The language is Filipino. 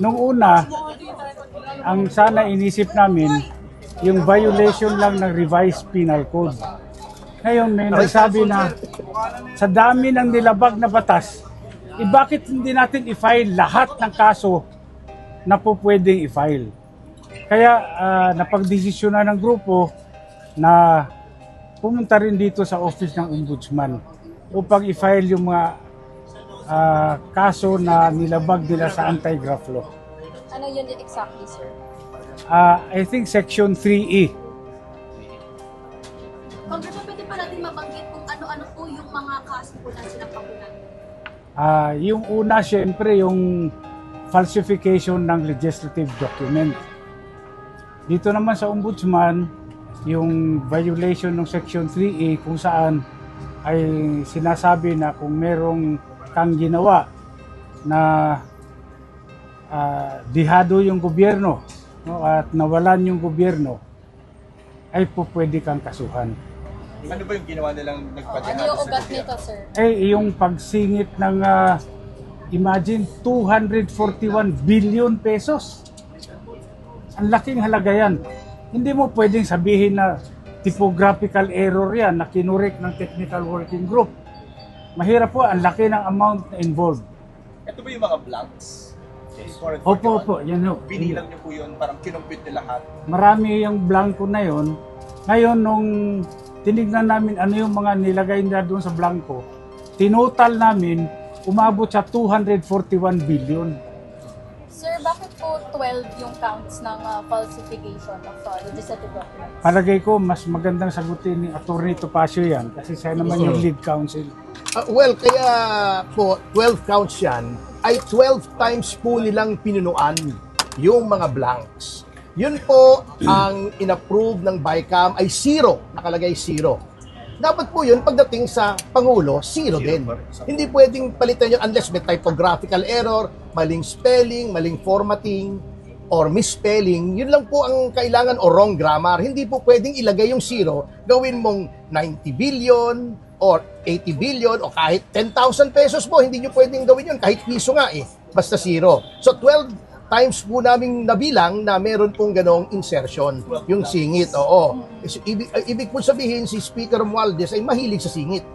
Nung una, ang sana inisip namin, yung violation lang ng revised penal code. Ngayon may nagsabi na sa dami ng nilabag na batas, bakit hindi natin i-file lahat ng kaso na po pwedeng i-file? Kaya napagdesisyonan ng grupo na pumunta rin dito sa office ng Ombudsman upang i-file yung mga kaso na nilabag nila sa anti-graft law. Ano yun exactly, sir? I think Section 3E. Congressman, pwede pa natin mabanggit kung ano-ano po yung mga kaso po na sinampakulan? Yung una, syempre, yung falsification ng legislative document. Dito naman sa Ombudsman, yung violation ng Section 3E kung saan ay sinasabi na kung merong kang ginawa na dihado yung gobyerno, no, at nawalan yung gobyerno, ay po pwede kang kasuhan. Ano ba yung ginawa nilang nagpadihado? Ano yung ugat nito, sir? Yung pagsingit ng imagine 241 billion pesos. Ang laking halaga yan. Hindi mo pwedeng sabihin na typographical error yan na kinurek ng technical working group. Mahirap po, ang laki ng amount na involved. Ito ba yung mga blanks? Opo, yan o. Binilang niyo po yun, parang kinumpit nila lahat. Marami yung blanco na yon. Ngayon, nung tinignan namin ano yung mga nilagay nila doon sa blanco, tinotal namin, umabot sa 241 billion. Sir, bakit po 12 yung counts ng falsification of legislative documents? Palagay ko, mas magandang sagutin ni Atty. Topacio yan kasi siya naman yung lead counsel. Well, kaya po 12 counts yan ay 12 times po nilang pinunuan yung mga blanks. Yun po ang inapprove ng BICAM ay 0, nakalagay 0. Dapat po yun pagdating sa Pangulo, 0 din. Hindi pwedeng palitan yun unless may typographical error, maling spelling, maling formatting, or misspelling. Yun lang po ang kailangan o wrong grammar. Hindi po pwedeng ilagay yung 0, gawin mong 90 billion or 80 billion o kahit 10,000 pesos po. Hindi nyo pwedeng gawin yun kahit piso nga basta 0. So 12 times po naming nabilang na meron pong ganong insertion, yung singit. Oo. Ibig po sabihin si Speaker Romualdez ay mahilig sa singit.